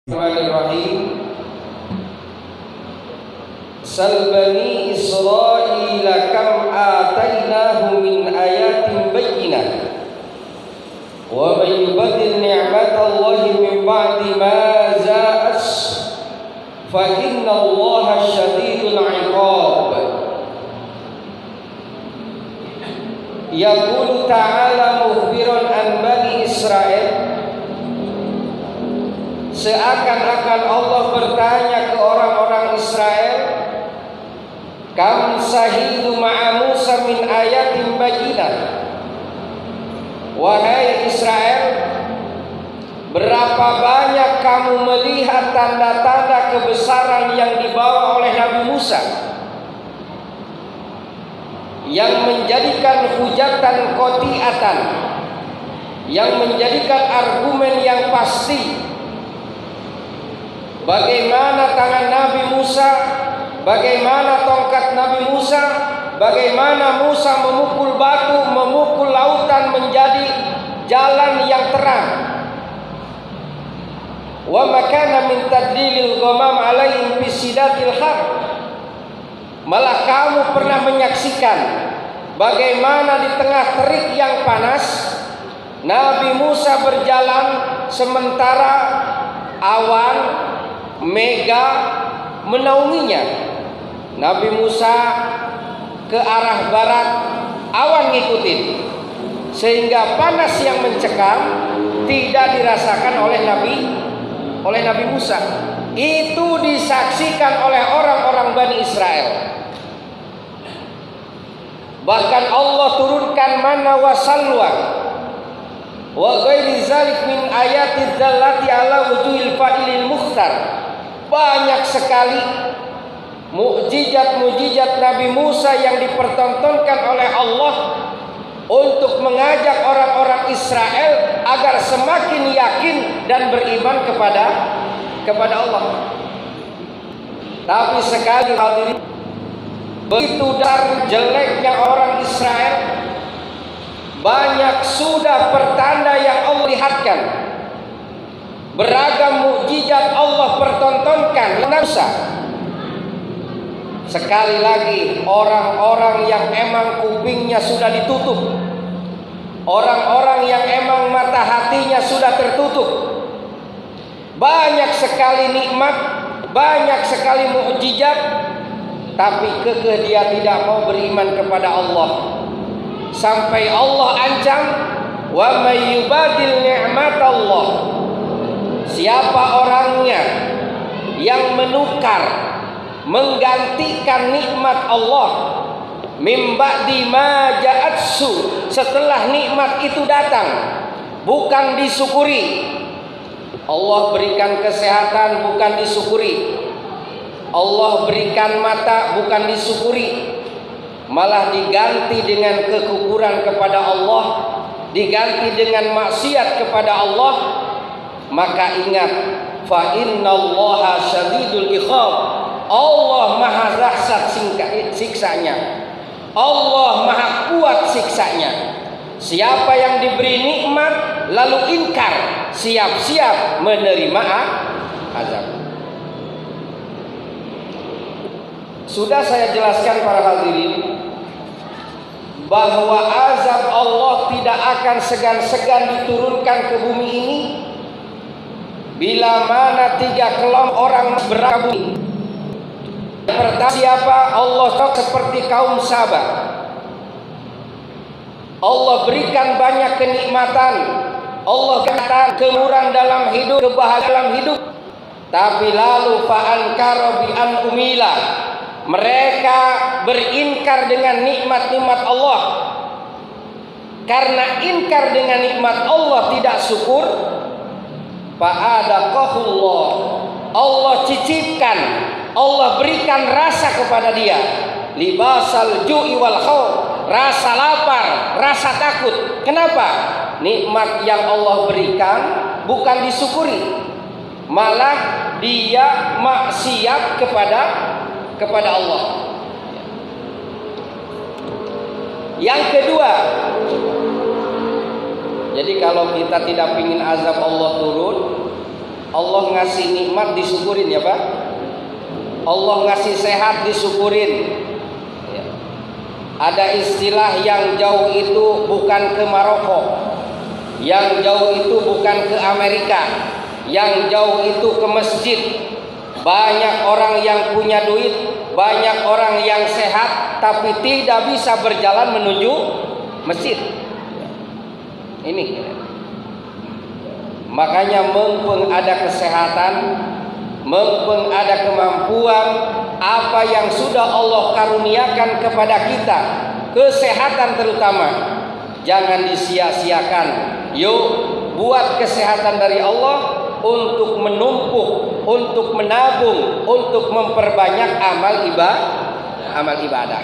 Bismillahirrahmanirrahim. Sal bani Israil kam atainahum min ayatin bayyinah wa man yubaddil ni'matallahi min ba'di ma za'at fa innallaha syadidul 'iqab. Yaqulu ta'ala mukhbiran an bani Israil, seakan-akan Allah bertanya ke orang-orang Israel, kam sahidu ma'a Musa min ayatin bayyinah. Wahai Israel, berapa banyak kamu melihat tanda-tanda kebesaran yang dibawa oleh Nabi Musa, yang menjadikan hujatan qati'atan, yang menjadikan argumen yang pasti. Bagaimana tangan Nabi Musa, bagaimana tongkat Nabi Musa, bagaimana Musa memukul batu, memukul lautan menjadi jalan yang terang. Wa makana min tadlilil ghamam alaihim fi sidatil har. Malah kamu pernah menyaksikan bagaimana di tengah terik yang panas Nabi Musa berjalan sementara awan mega menaunginya. Nabi Musa ke arah barat, awan ngikutin, sehingga panas yang mencekam tidak dirasakan oleh Nabi Musa. Itu disaksikan oleh orang-orang Bani Israel. Bahkan Allah turunkan manna wa salwa wa ghairi zalik min ayati dzallati ala wujuhil fa'ilil mukhtar. Banyak sekali mukjizat-mukjizat Nabi Musa yang dipertontonkan oleh Allah untuk mengajak orang-orang Israel agar semakin yakin dan beriman kepada Allah. Tapi sekali hadirin, begitu dasar jeleknya orang Israel, banyak sudah pertanda yang Allah lihatkan, beragam mukjizat Allah pertontonkan Musa. Sekali lagi, orang-orang yang emang kupingnya sudah ditutup, orang-orang yang emang mata hatinya sudah tertutup, banyak sekali nikmat, banyak sekali mukjizat, tapi kekeh dia tidak mau beriman kepada Allah. Sampai Allah ancam, wa may yubadil ni'matallah, siapa orangnya yang menukar, menggantikan nikmat Allah, mim ba'di ma ja'atsu, setelah nikmat itu datang, bukan disyukuri. Allah berikan kesehatan, bukan disyukuri. Allah berikan mata, bukan disyukuri, malah diganti dengan kekufuran kepada Allah, diganti dengan maksiat kepada Allah. Maka ingat, fa innallaha syadidul iqab, Allah maha dahsyat siksanya, Allah maha kuat siksanya. Siapa yang diberi nikmat lalu ingkar, siap-siap menerima azab. Sudah saya jelaskan para hadirin bahwa azab Allah tidak akan segan-segan diturunkan ke bumi ini bila mana 3 kelompok orang beragam. Pertama, siapa? Allah seperti kaum Sabah. Allah berikan banyak kenikmatan, Allah katakan kemurahan dalam hidup, kebahagiaan dalam hidup, tapi lalu fa'ankara bi an umila, mereka berinkar dengan nikmat-nikmat Allah. Karena ingkar dengan nikmat Allah, tidak syukur, fa'adaqahullah, Allah cicipkan, Allah berikan rasa kepada dia, libasal ju'i wal khauf, rasa lapar, rasa takut. Kenapa? Nikmat yang Allah berikan bukan disyukuri, malah dia maksiat kepada Allah. Yang kedua, jadi kalau kita tidak ingin azab Allah turun, Allah ngasih nikmat disyukurin ya Pak. Allah ngasih sehat disyukurin. Ya. Ada istilah yang jauh itu bukan ke Maroko, yang jauh itu bukan ke Amerika, yang jauh itu ke masjid. Banyak orang yang punya duit, banyak orang yang sehat, tapi tidak bisa berjalan menuju masjid. Ini. Makanya mumpung ada kesehatan, mumpung ada kemampuan, apa yang sudah Allah karuniakan kepada kita, kesehatan terutama, jangan disia-siakan. Yuk buat kesehatan dari Allah untuk menumpuk, untuk menabung, untuk memperbanyak amal ibadah.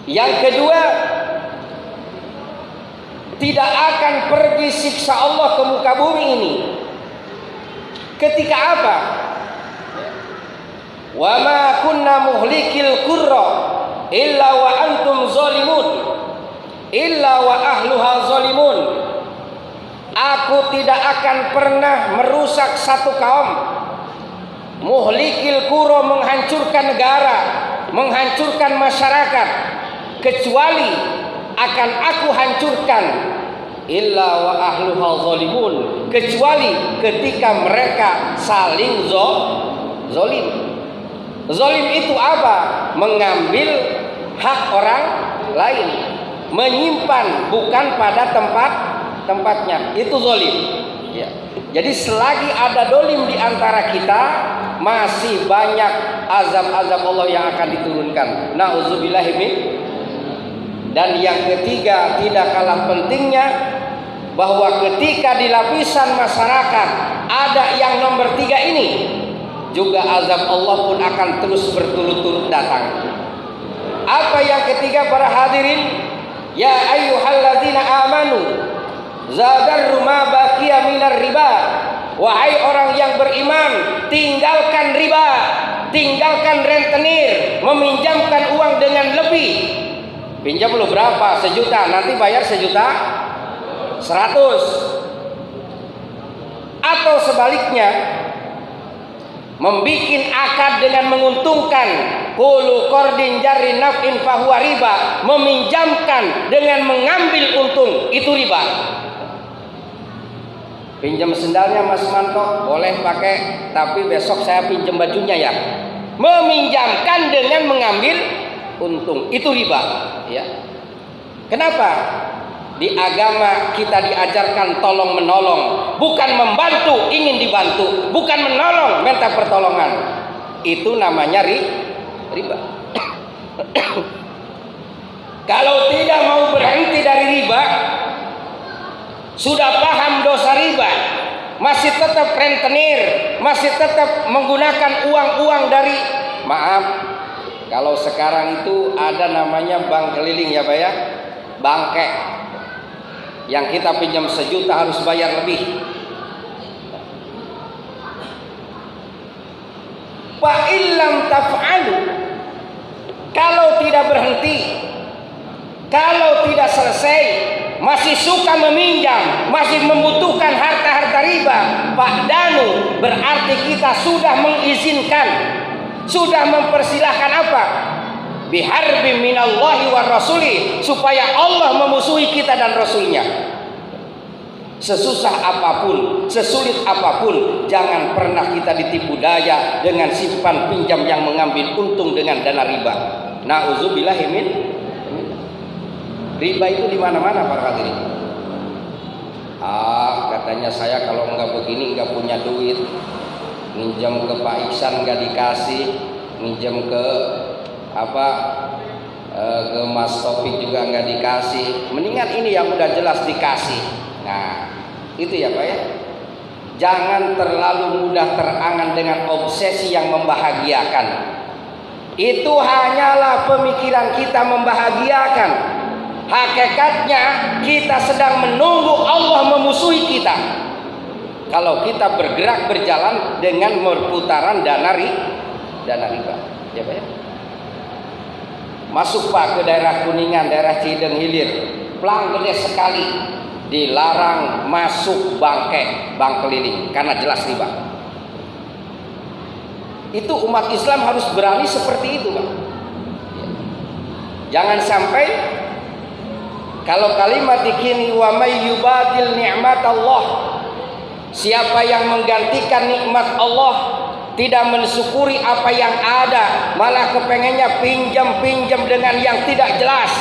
Yang kedua, tidak akan pergi siksa Allah ke muka bumi ini. Ketika apa? Wa ma kunna muhlikil qurra illa wa antum zalimun, illa wa ahluha zalimun. Aku tidak akan pernah merusak satu kaum. Muhlikil qurra, menghancurkan negara, menghancurkan masyarakat, kecuali akan aku hancurkan illa wa ahluha zalimun, kecuali ketika mereka saling zalim. Zalim itu apa? Mengambil hak orang lain, menyimpan bukan pada tempatnya, itu zalim. Ya. Jadi selagi ada dolim di antara kita, masih banyak azab-azab Allah yang akan diturunkan. Nauzubillahi min. Dan yang ketiga, tidak kalah pentingnya, bahwa ketika di lapisan masyarakat ada yang nomor 3 ini, juga azab Allah pun akan terus berturut-turut datang. Apa yang ketiga para hadirin? Ya ayyuhalladzina amanu zadarru ma baqiya minar riba. Wahai orang yang beriman, tinggalkan riba, tinggalkan rentenir, meminjamkan uang dengan lebih. Pinjam lu berapa? 1 juta, nanti bayar 1,1 juta. Atau sebaliknya, membikin akad dengan menguntungkan, kullu qardin jarri naf'in fahuwa riba, meminjamkan dengan mengambil untung, itu riba. Pinjam sendalnya Mas Manto, boleh pakai, tapi besok saya pinjam bajunya ya. Meminjamkan dengan mengambil untung, itu riba, ya. Kenapa? Di agama kita diajarkan tolong menolong, bukan membantu ingin dibantu, bukan menolong minta pertolongan. Itu namanya riba. Kalau tidak mau berhenti dari riba, sudah paham dosa riba, masih tetap rentenir, masih tetap menggunakan uang-uang dari, maaf, kalau sekarang itu ada namanya bank keliling ya Pak ya, bangke, yang kita pinjam 1 juta harus bayar lebih. Fa illam taf'alu, kalau tidak berhenti, kalau tidak selesai, masih suka meminjam, masih membutuhkan harta-harta riba, Pak Danu, berarti kita sudah mengizinkan, sudah mempersilahkan apa? Biharbi minallahi wa rasuli, supaya Allah memusuhi kita dan Rasulnya. Sesusah apapun, sesulit apapun, jangan pernah kita ditipu daya dengan simpan pinjam yang mengambil untung dengan dana riba. Nauzubillahi min. Riba itu di mana-mana para hadirin. Katanya saya kalau nggak begini nggak punya duit, minjam ke Pak Iksan nggak dikasih, minjam ke ke Mas Taufik juga nggak dikasih. Mendingan ini yang udah jelas dikasih. Nah, itu ya Pak ya. Jangan terlalu mudah terangan dengan obsesi yang membahagiakan. Itu hanyalah pemikiran kita membahagiakan. Hakikatnya kita sedang menunggu Allah memusuhi kita. Kalau kita bergerak berjalan dengan perputaran dana riba, ya Pak ya. Masuk Pak ke daerah Kuningan, daerah Cideng Hilir, plang gede sekali. dilarang masuk bangke, bank keliling karena jelas riba. Itu umat Islam harus berani seperti itu, Pak. Jangan sampai kalau kalimat dikini wa may yubadil ni'mat Allah, siapa yang menggantikan nikmat Allah, tidak mensyukuri apa yang ada, malah kepengennya pinjam-pinjam dengan yang tidak jelas.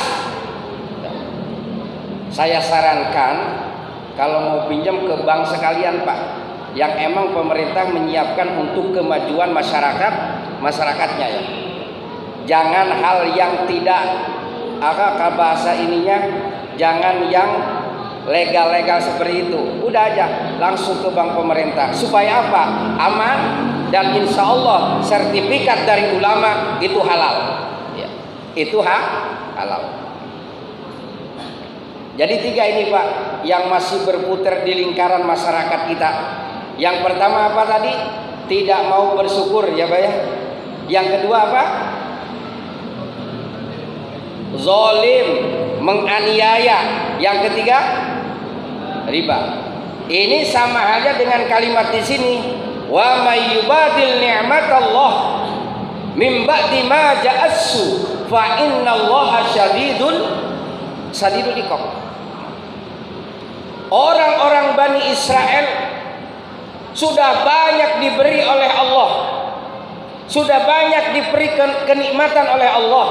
Saya sarankan kalau mau pinjam ke bank sekalian, Pak, yang emang pemerintah menyiapkan untuk kemajuan masyarakatnya ya. Jangan hal yang tidak bahasa ininya, jangan yang legal-legal seperti itu. Udah aja langsung ke bank pemerintah. Supaya apa? Aman, dan insya Allah sertifikat dari ulama itu halal ya. Itu halal. Jadi 3 ini, Pak, yang masih berputar di lingkaran masyarakat kita. Yang pertama apa tadi? Tidak mau bersyukur ya, Pak ya. Yang kedua apa? Zalim, menganiaya. Yang ketiga riba. Ini sama halnya dengan kalimat di sini, wa may yubadil ni'matallah min ba'di ma ja'assu fa innallaha syadidul iqab. Orang-orang Bani Israel sudah banyak diberi oleh Allah, sudah banyak diberi kenikmatan oleh Allah.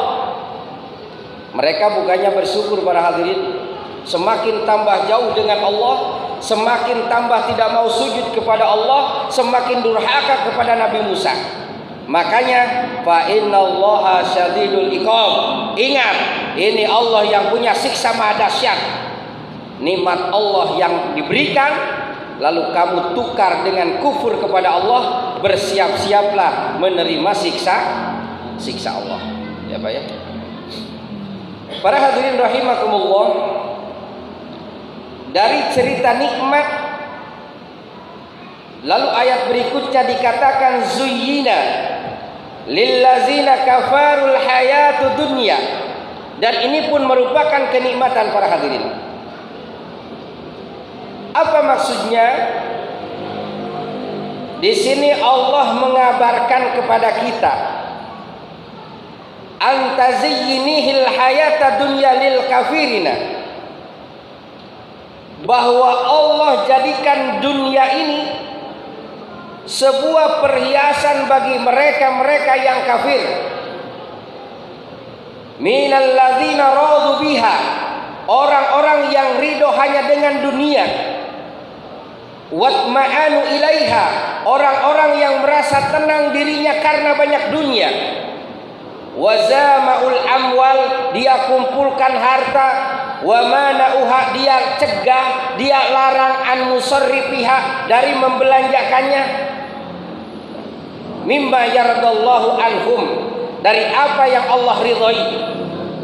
Mereka bukannya bersyukur, para hadirin. Semakin tambah jauh dengan Allah, semakin tambah tidak mau sujud kepada Allah, semakin durhaka kepada Nabi Musa. Makanya fa innallaha syadidul iqab. Ingat, ini Allah yang punya siksa maha dahsyat. Nikmat Allah yang diberikan lalu kamu tukar dengan kufur kepada Allah, bersiap-siaplah menerima siksa Allah. Ya, Pak ya. Para hadirin rahimakumullah, dari cerita nikmat lalu ayat berikutnya dikatakan zuyyina lillazina kafarul hayatud dunya, dan ini pun merupakan kenikmatan, para hadirin. Apa maksudnya? Di sini Allah mengabarkan kepada kita antaziyyinihil hayata dunya lil kafirina, bahwa Allah jadikan dunia ini sebuah perhiasan bagi mereka-mereka yang kafir. Minal ladzina radu biha, orang-orang yang ridho hanya dengan dunia. Watma'anu ilaiha, orang-orang yang merasa tenang dirinya karena banyak dunia. Wazama'ul amwal, dia kumpulkan harta. Wa mana'uha, dia cegah, dia larang an musarrifiha, dari membelanjakannya. Mimma yardallahu anhum, dari apa yang Allah ridhai.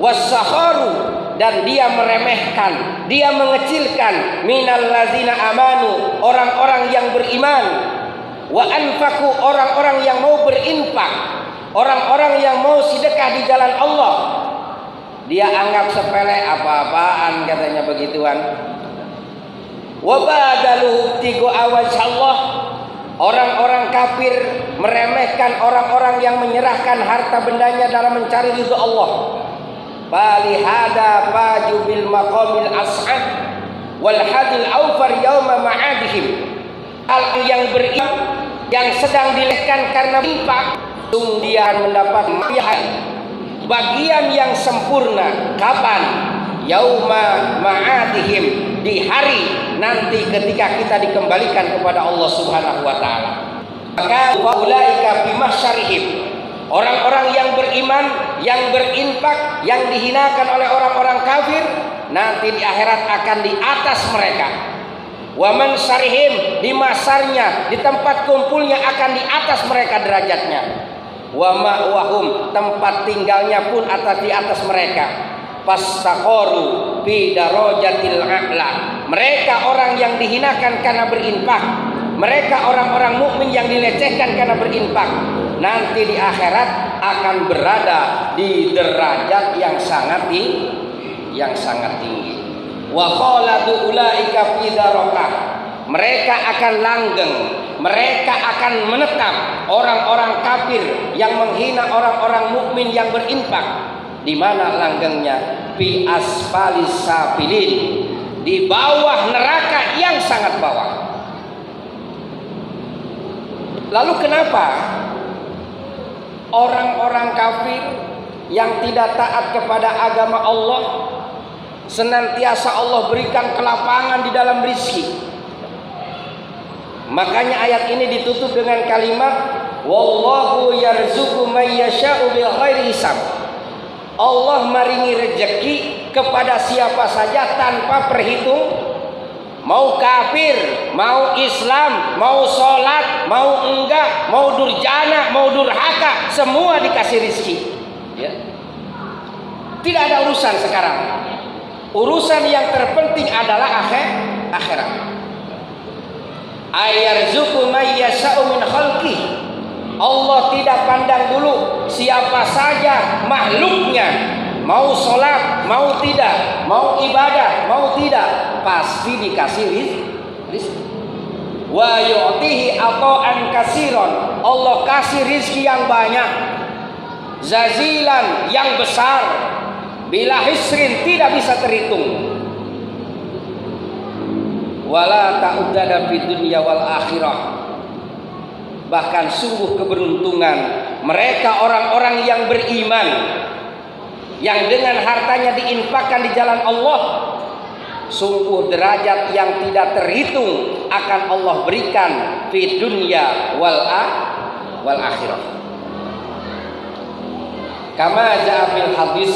Wasakharu, dan dia meremehkan, dia mengecilkan minal lazina amanu, orang-orang yang beriman. Wa anfaku, orang-orang yang mau berinfak, orang-orang yang mau sedekah di jalan Allah. Dia anggap sepele, apa-apaan katanya begituan. Wa badaluhu tigo awajhallah, orang-orang kafir meremehkan orang-orang yang menyerahkan harta bendanya dalam mencari ridho Allah. Balihada faju bil maqamil as'ad wal hadil awfar yauma ma'adihim. Hal yang beriman yang sedang dilehkan karena infak, dia akan mendapat bagian yang sempurna. Kapan? Yauma ma'adihim, di hari nanti ketika kita dikembalikan kepada Allah Subhanahu wa taala. Maka ulaika bimahsyarihim, orang-orang yang beriman, yang berinfak, yang dihinakan oleh orang-orang kafir, nanti di akhirat akan di atas mereka. Wa man syarihim, di masarnya, di tempat kumpulnya akan di atas mereka derajatnya. Wa ma'wahum, tempat tinggalnya pun di atas mereka. Fastaqaru fi darajatil a'la, mereka orang yang dihinakan karena berinfak, mereka orang-orang mukmin yang dilecehkan karena berinfak, nanti di akhirat akan berada di derajat yang sangat tinggi. wa khaladu ulaika fi darakah. Mereka akan langgeng, mereka akan menetap, orang-orang kafir yang menghina orang-orang mukmin yang berinfak. Di mana langgengnya? Fi asfalis safilin, di bawah neraka yang sangat bawah. Lalu kenapa orang-orang kafir yang tidak taat kepada agama Allah senantiasa Allah berikan kelapangan di dalam rizki? Makanya ayat ini ditutup dengan kalimat wallahu yarzuqu may yasha'u bighairi hisab. Allah maringi rezeki kepada siapa saja tanpa perhitung. Mau kafir, mau Islam, mau sholat, mau enggak, mau durjana, mau durhaka, semua dikasih rizki. Ya. Tidak ada urusan sekarang. Urusan yang terpenting adalah akhirat. Ayarzuqu may yasha'u min khalqi. Allah tidak pandang dulu siapa saja makhluknya, mau sholat, mau tidak, mau ibadah, mau tidak, pasti dikasih rizki. Wa yu'tihi ata'an kasiron. Allah kasih rizki yang banyak, zazilan, yang besar, bila hisrin, tidak bisa terhitung. Wala ta'uddada fid dunya wal akhirah. Bahkan sungguh keberuntungan mereka orang-orang yang beriman, yang dengan hartanya diinfakkan di jalan Allah. Sungguh derajat yang tidak terhitung akan Allah berikan di dunia wal akhirah. Kama ja'a fil hadis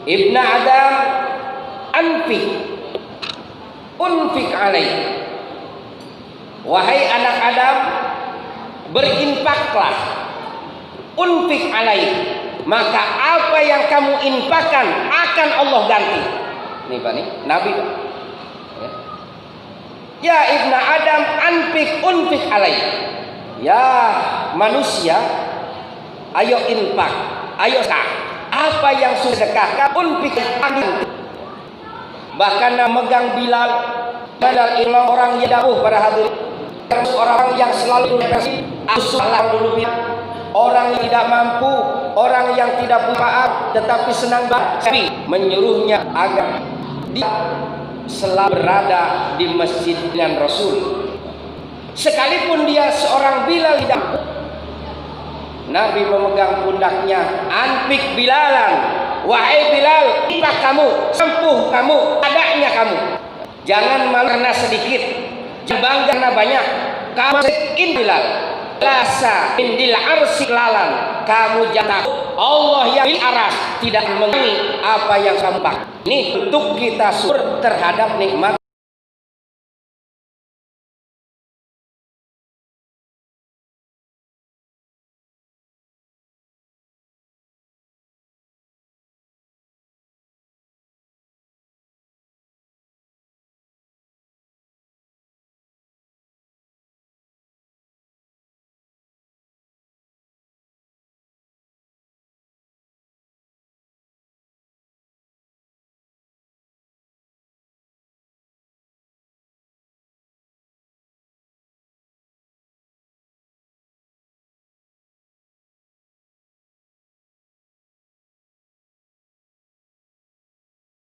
Ibnu Adam unfik alaih. Wahai anak Adam, berinfaklah, unfik alaih, maka apa yang kamu infakkan akan Allah ganti. Nih Pak, nih Nabi Pak. Ya Ibnu Adam unfik alaih. Ya manusia, ayo infak, ayo sedekah. Apa yang sudah sedekahkan unfik alaih. Bahkan megang Bilal ilang orang yang dahulu pada hadirin, orang yang selalu berkasih asulah dulunya, orang yang tidak mampu, orang yang tidak punya maaf tetapi senang tapi menyuruhnya agar dia selalu berada di masjid dengan Rasul, sekalipun dia seorang Bilal tidak mampu. Nabi memegang pundaknya, anfik Bilalan, wahai Bilal, infak kamu, sempuh kamu, adanya kamu, jangan malu karena sedikit, jangan bangga karena banyak. Kamu in Bilal, lasa indil arsi lalan, kamu jangan takut, Allah yang bil aras tidak mengenai apa yang kamu pakai. Ini untuk kita syukur terhadap nikmat